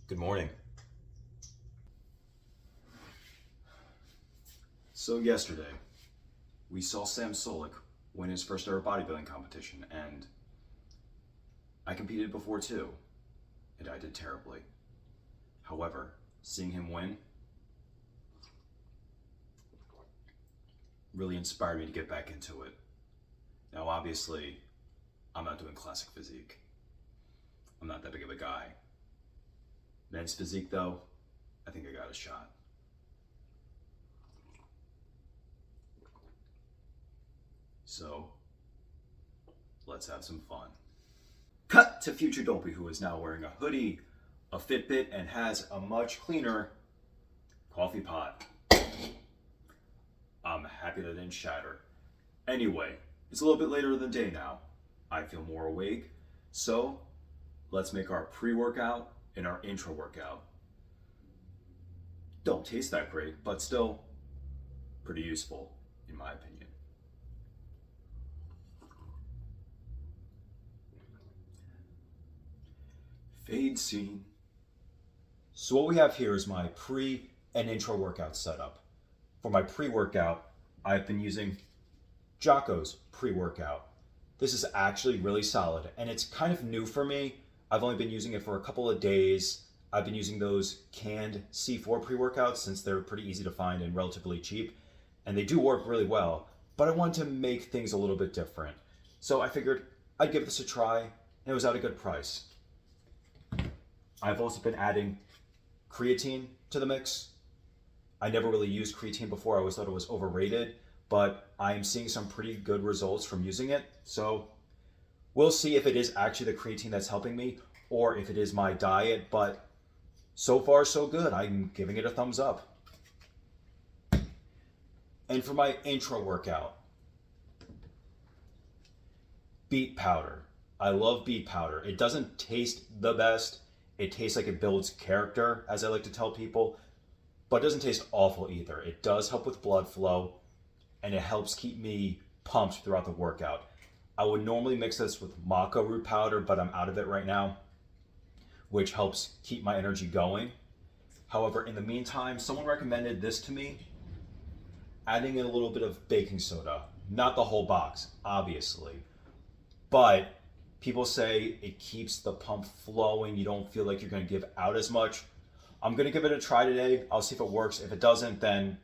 Good morning. So yesterday, we saw Sam Solik win his first ever bodybuilding competition, and I competed before too, and I did terribly. However, seeing him win really inspired me to get back into it. Now obviously, I'm not doing classic physique. I'm not that big of a guy. Men's physique though, I think I got a shot. So, let's have some fun. Cut to future Dopey, who is now wearing a hoodie, a Fitbit, and has a much cleaner coffee pot. I'm happy that didn't shatter. Anyway, it's a little bit later in the day now. I feel more awake, so let's make our pre-workout and our intro workout. Don't taste that great, but still pretty useful, in my opinion. Fade scene. So what we have here is my pre and intro workout setup. For my pre-workout, I've been using Jocko's pre-workout. This is actually really solid, and it's kind of new for me. I've only been using it for a couple of days. I've been using those canned C4 pre-workouts since they're pretty easy to find and relatively cheap, and they do work really well, but I wanted to make things a little bit different. So I figured I'd give this a try, and it was at a good price. I've also been adding creatine to the mix. I never really used creatine before. I always thought it was overrated, but I am seeing some pretty good results from using it. So we'll see if it is actually the creatine that's helping me or if it is my diet, but so far so good. I'm giving it a thumbs up. And for my intro workout, beet powder. I love beet powder. It doesn't taste the best. It tastes like it builds character, as I like to tell people, but it doesn't taste awful either. It does help with blood flow, and it helps keep me pumped throughout the workout. I would normally mix this with maca root powder, but I'm out of it right now, which helps keep my energy going. However, in the meantime, someone recommended this to me, adding in a little bit of baking soda. Not the whole box, obviously, but people say it keeps the pump flowing. You don't feel like you're going to give out as much. I'm going to give it a try today. I'll see if it works. If it doesn't, then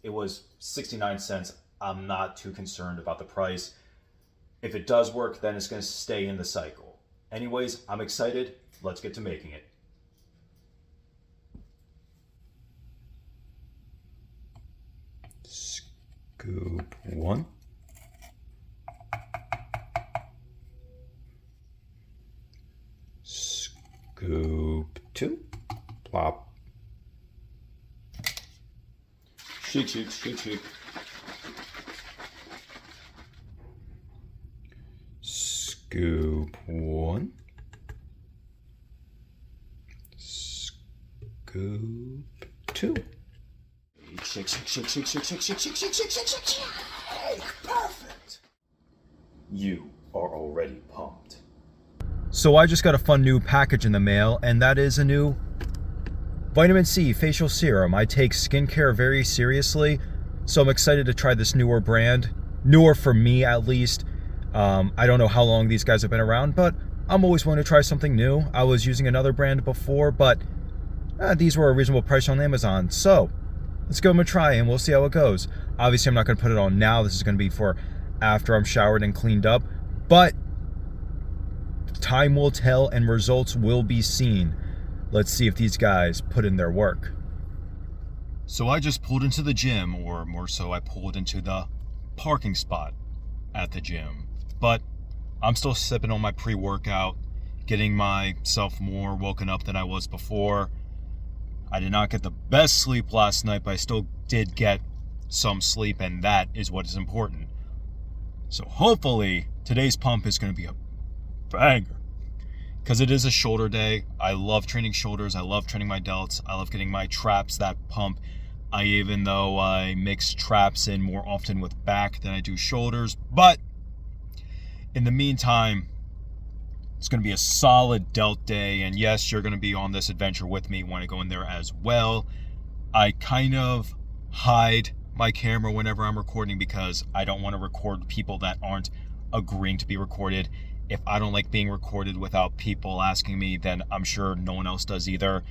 it was 69 cents. I'm not too concerned about the price. If it does work, then it's going to stay in the cycle. Anyways, I'm excited. Let's get to making it. Scoop one. Scoop two. Plop. Shake, shake, shake, shake. Scoop one. Scoop two. Shake, shake, shake, shake, shake, shake, shake, shake, shake, shake, shake, shake, shake. Perfect. You are already pumped. So I just got a fun new package in the mail, and that is a new vitamin C facial serum. I take skincare very seriously, so I'm excited to try this newer brand. Newer for me, at least. I don't know how long these guys have been around, but I'm always willing to try something new. I was using another brand before, but these were a reasonable price on Amazon. So let's give them a try, and we'll see how it goes. Obviously, I'm not going to put it on now. This is going to be for after I'm showered and cleaned up, but time will tell and results will be seen. Let's see if these guys put in their work. So I just pulled into the gym, or more so I pulled into the parking spot at the gym. But I'm still sipping on my pre-workout, getting myself more woken up than I was before. I did not get the best sleep last night, but I still did get some sleep, and that is what is important. So hopefully today's pump is going to be a banger, because it is a shoulder day. I love training shoulders. I love training my delts. I love getting my traps that pump. Even though I mix traps in more often with back than I do shoulders. But in the meantime, It's going to be a solid delt day, and yes, you're going to be on this adventure with me when I go in there as well. I kind of hide my camera whenever I'm recording because I don't want to record people that aren't agreeing to be recorded. If I don't like being recorded without people asking me, then I'm sure no one else does either.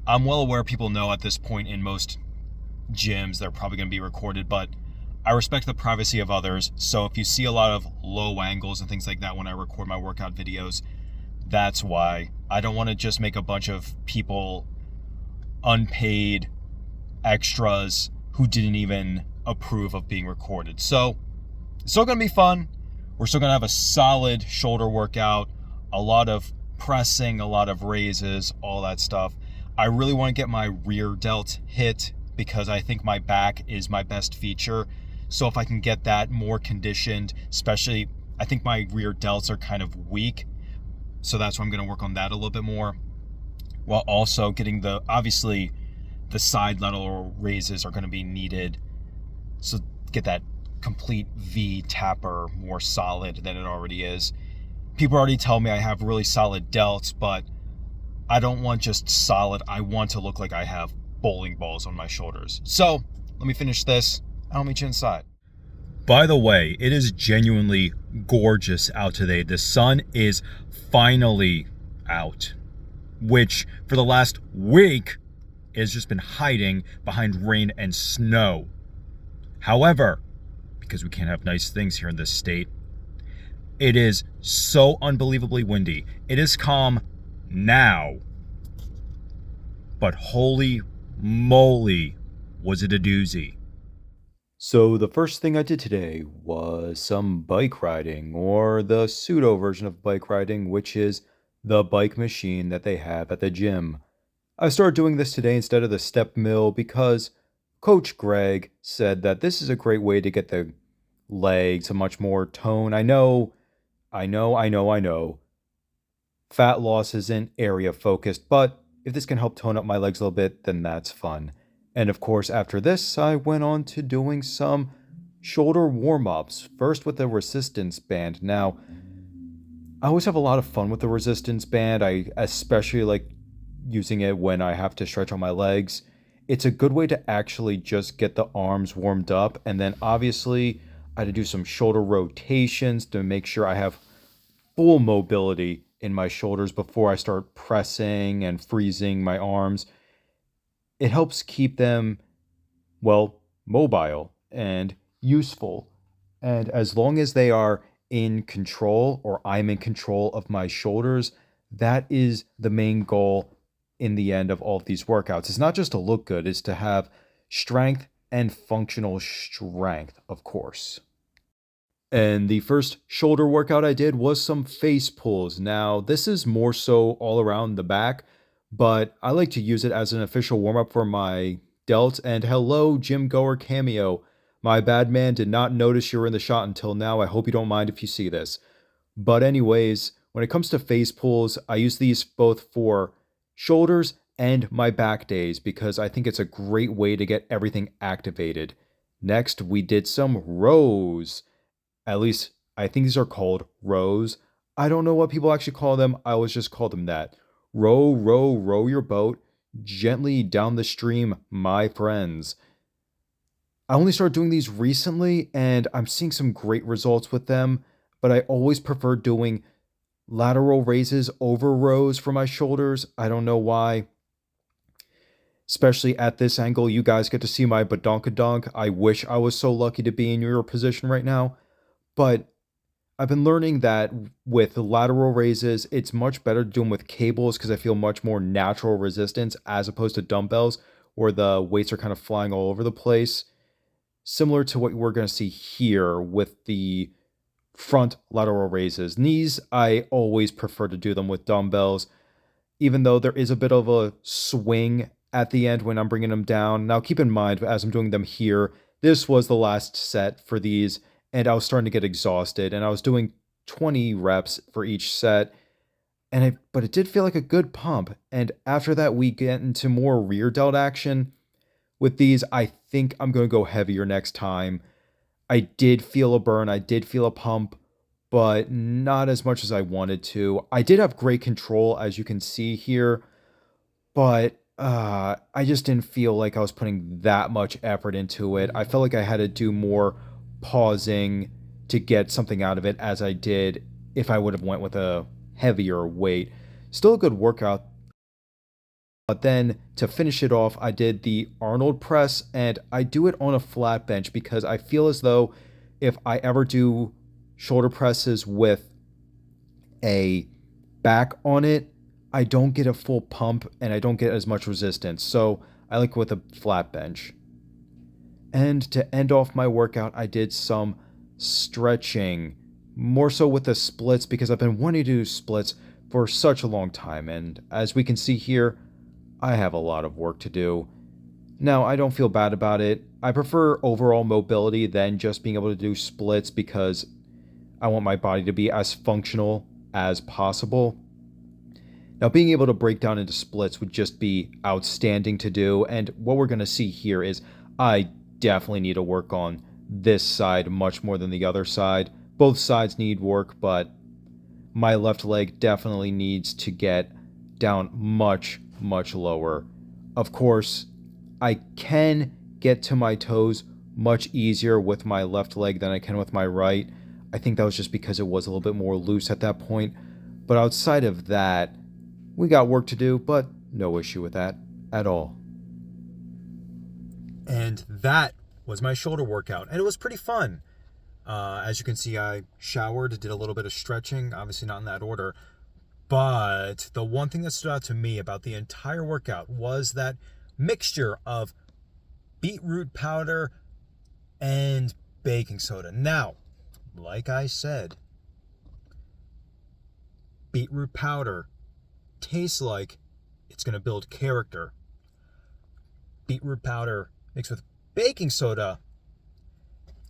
I'm well aware people know at this point in most gyms they're probably going to be recorded, but I respect the privacy of others. So if you see a lot of low angles and things like that when I record my workout videos, that's why. I don't want to just make a bunch of people unpaid extras who didn't even approve of being recorded. So it's still going to be fun. We're still going to have a solid shoulder workout, a lot of pressing, a lot of raises, all that stuff. I really want to get my rear delt hit because I think my back is my best feature. So if I can get that more conditioned, especially, I think my rear delts are kind of weak. So that's why I'm going to work on that a little bit more. While also getting obviously the side lateral raises are going to be needed. So get that complete V tapper more solid than it already is. People already tell me I have really solid delts, but I don't want just solid. I want to look like I have bowling balls on my shoulders. So let me finish this. I'll meet you inside. By the way, it is genuinely gorgeous out today. The sun is finally out, which for the last week has just been hiding behind rain and snow. However, because we can't have nice things here in this state, it is so unbelievably windy. It is calm now, but holy moly, was it a doozy. So the first thing I did today was some bike riding, or the pseudo version of bike riding, which is the bike machine that they have at the gym. I started doing this today instead of the step mill because Coach Greg said that this is a great way to get the legs a much more tone. I know. Fat loss isn't area focused, but if this can help tone up my legs a little bit, then that's fun. And of course, after this, I went on to doing some shoulder warm-ups, first with the resistance band. Now, I always have a lot of fun with the resistance band. I especially like using it when I have to stretch on my legs. It's a good way to actually just get the arms warmed up, and then obviously I had to do some shoulder rotations to make sure I have full mobility in my shoulders before I start pressing and freezing my arms. It helps keep them, well, mobile and useful. And as long as they are in control, or I'm in control of my shoulders, that is the main goal in the end of all of these workouts. It's not just to look good, it's to have strength and functional strength, of course. And the first shoulder workout I did was some face pulls. Now, this is more so all around the back, but I like to use it as an official warm-up for my delts. And hello, gym goer cameo. My bad man, did not notice you were in the shot until now. I hope you don't mind if you see this. But anyways, when it comes to face pulls, I use these both for shoulders and my back days because I think it's a great way to get everything activated. Next, we did some rows. At least, I think these are called rows. I don't know what people actually call them. I always just call them that. Row, row, row your boat gently down the stream, my friends. I only started doing these recently, and I'm seeing some great results with them, but I always prefer doing lateral raises over rows for my shoulders. I don't know why. Especially at this angle, you guys get to see my badonkadonk. I wish I was so lucky to be in your position right now. But I've been learning that with lateral raises, it's much better to do them with cables because I feel much more natural resistance as opposed to dumbbells where the weights are kind of flying all over the place. Similar to what we're going to see here with the front lateral raises. Knees, I always prefer to do them with dumbbells, even though there is a bit of a swing at the end when I'm bringing them down. Now keep in mind, as I'm doing them here, this was the last set for these, and I was starting to get exhausted, and I was doing 20 reps for each set, but it did feel like a good pump. And after that, we get into more rear delt action. With these, I think I'm going to go heavier next time. I did feel a burn, I did feel a pump, but not as much as I wanted to. I did have great control, as you can see here, but I just didn't feel like I was putting that much effort into it. I felt like I had to do more pausing to get something out of it as I did if I would have went with a heavier weight. Still a good workout. But then to finish it off, I did the Arnold press, and I do it on a flat bench because I feel as though if I ever do shoulder presses with a back on it, I don't get a full pump and I don't get as much resistance. So I like with a flat bench. And to end off my workout, I did some stretching, more so with the splits because I've been wanting to do splits for such a long time. And as we can see here, I have a lot of work to do. Now, I don't feel bad about it. I prefer overall mobility than just being able to do splits because I want my body to be as functional as possible. Now, being able to break down into splits would just be outstanding to do, and what we're going to see here is I definitely need to work on this side much more than the other side. Both sides need work, but my left leg definitely needs to get down much, much lower. Of course, I can get to my toes much easier with my left leg than I can with my right. I think that was just because it was a little bit more loose at that point. But outside of that, we got work to do, but no issue with that at all. And that was my shoulder workout, and it was pretty fun. As you can see, I showered, did a little bit of stretching, obviously not in that order. But the one thing that stood out to me about the entire workout was that mixture of beetroot powder and baking soda. Now, like I said, beetroot powder tastes like it's going to build character. Beetroot powder mixed with baking soda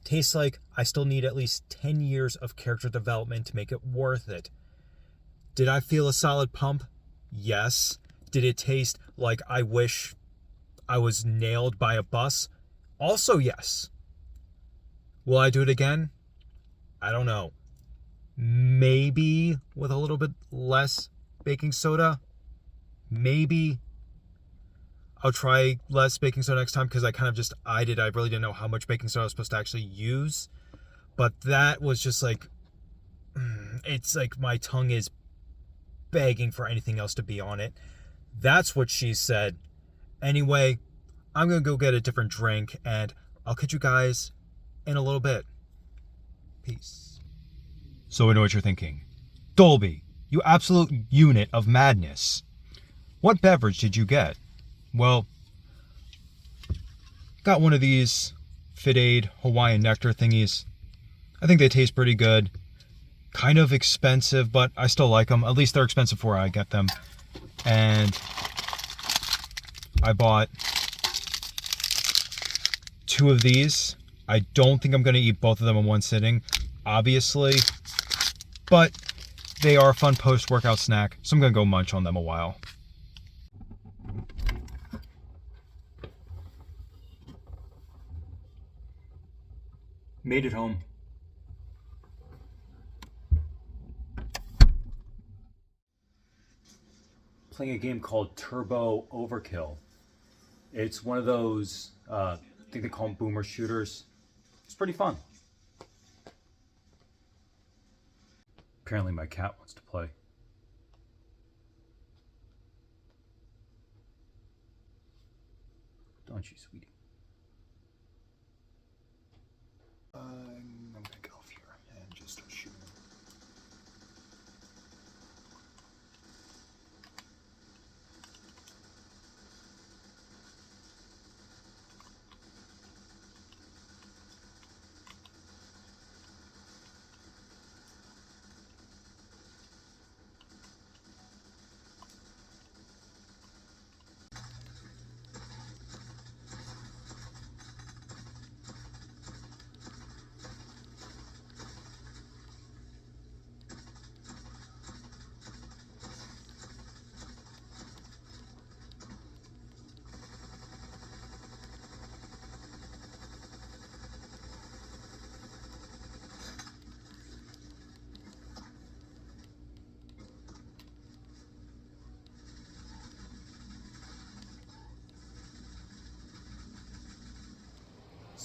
tastes like I still need at least 10 years of character development to make it worth it. Did I feel a solid pump? Yes. Did it taste like I wish I was nailed by a bus? Also yes. Will I do it again? I don't know. Maybe with a little bit less baking soda. Maybe I'll try less baking soda next time because I kind of just eyed it. I really didn't know how much baking soda I was supposed to actually use. But that was just like, it's like my tongue is begging for anything else to be on it. That's what she said. Anyway, I'm going to go get a different drink and I'll catch you guys in a little bit. Peace. So I know what you're thinking. Dolby, you absolute unit of madness. What beverage did you get? Well, got one of these Fit Aid Hawaiian nectar thingies. I think they taste pretty good. Kind of expensive, but I still like them. At least they're expensive for where I get them. And I bought 2 of these. I don't think I'm going to eat both of them in one sitting, obviously. But they are a fun post-workout snack, so I'm going to go munch on them a while. Made it home. Playing a game called Turbo Overkill. It's one of those, I think they call them boomer shooters. It's pretty fun. Apparently my cat wants to play. Don't you, sweetie? I'm gonna get off here and just start shooting.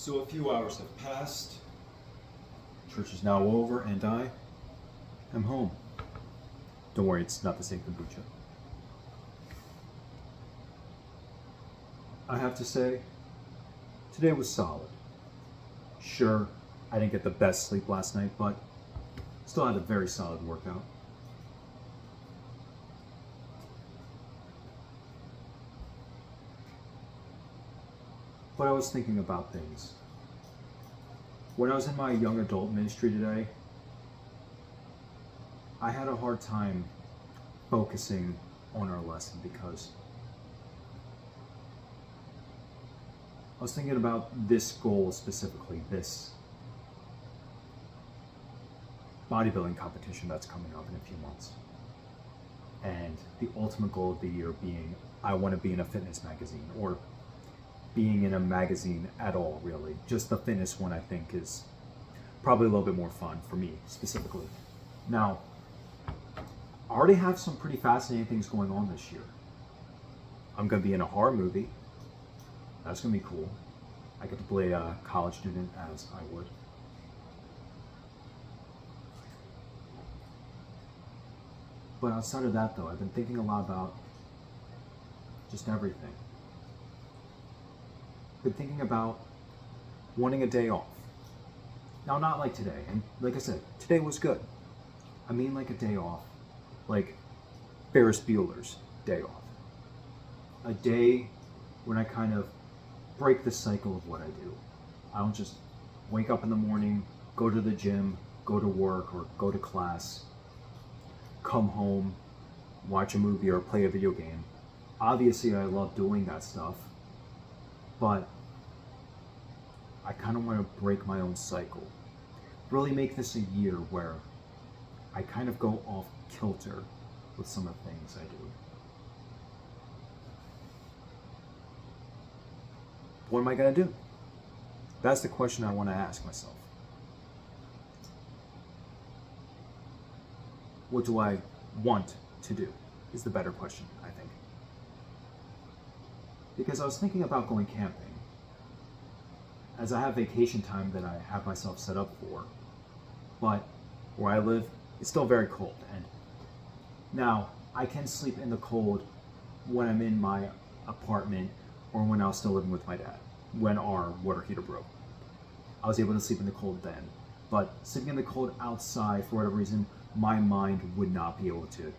So a few hours have passed. Church is now over, and I am home. Don't worry, it's not the same kombucha. I have to say, today was solid. Sure, I didn't get the best sleep last night, but still had a very solid workout. But I was thinking about things. When I was in my young adult ministry today, I had a hard time focusing on our lesson because I was thinking about this goal specifically, this bodybuilding competition that's coming up in a few months. And the ultimate goal of the year being, I want to be in a fitness magazine, or being in a magazine at all, really. Just the fitness one, I think, is probably a little bit more fun for me, specifically. Now, I already have some pretty fascinating things going on this year. I'm going to be in a horror movie. That's going to be cool. I get to play a college student as I would. But outside of that, though, I've been thinking a lot about just everything. Been thinking about wanting a day off. Now, not like today, and like I said, today was good. I mean like a day off, like Ferris Bueller's day off. A day when I kind of break the cycle of what I do. I don't just wake up in the morning, go to the gym, go to work, or go to class, come home, watch a movie or play a video game. Obviously, I love doing that stuff, but I kind of want to break my own cycle. Really make this a year where I kind of go off kilter with some of the things I do. What am I going to do? That's the question I want to ask myself. What do I want to do is the better question, I think. Because I was thinking about going camping, as I have vacation time that I have myself set up for, but where I live, it's still very cold. And now I can sleep in the cold when I'm in my apartment or when I was still living with my dad, when our water heater broke. I was able to sleep in the cold then. But sleeping in the cold outside, for whatever reason, my mind would not be able to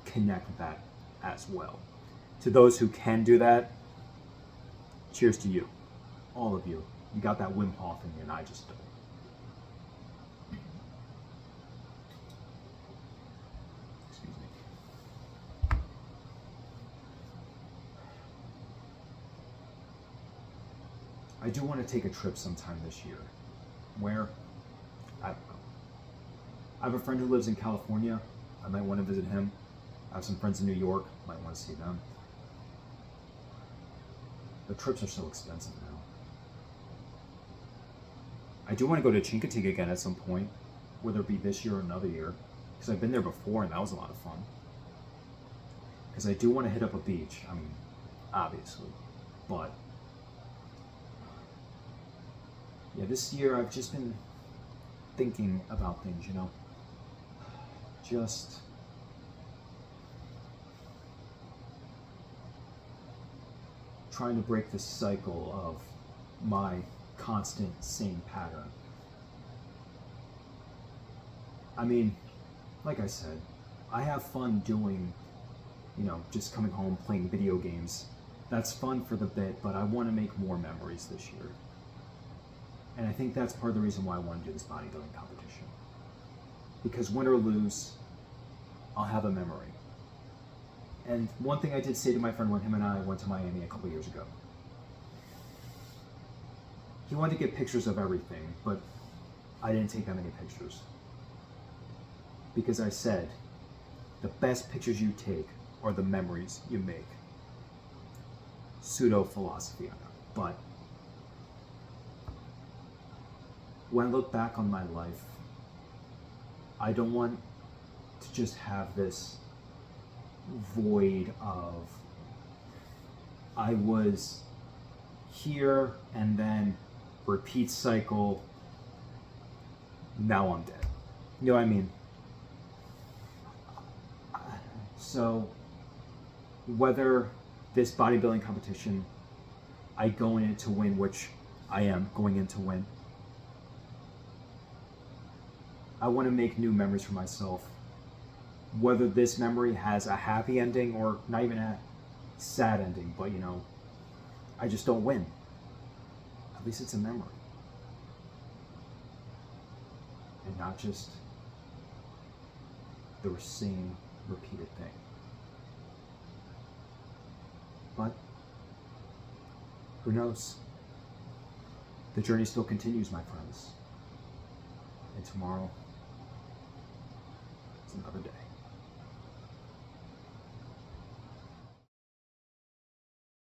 connect with that as well. To those who can do that, cheers to you. All of you. You got that Wim Hof in you, and I just don't. Excuse me. I do want to take a trip sometime this year. Where? I don't know. I have a friend who lives in California. I might want to visit him. I have some friends in New York. Might want to see them. The trips are so expensive now. I do want to go to Chincoteague again at some point, whether it be this year or another year, because I've been there before and that was a lot of fun. Because I do want to hit up a beach. I mean, obviously, but yeah, this year I've just been thinking about things, you know, just trying to break this cycle of my constant same pattern. I mean, like I said, I have fun doing, you know, just coming home, playing video games. That's fun for the bit, but I want to make more memories this year. And I think that's part of the reason why I want to do this bodybuilding competition. Because win or lose, I'll have a memory. And one thing I did say to my friend when him and I went to Miami a couple years ago, he wanted to get pictures of everything, but I didn't take that many pictures. Because I said, the best pictures you take are the memories you make. Pseudo philosophy, I know. But when I look back on my life, I don't want to just have this void of, I was here and then repeat cycle. Now I'm dead. You know what I mean? So, whether this bodybuilding competition I go in it to win, which I am going in to win, I want to make new memories for myself. Whether this memory has a happy ending or not even a sad ending, but you know, I just don't win. At least it's a memory. And not just the same repeated thing. But who knows? The journey still continues, my friends. And tomorrow is another day.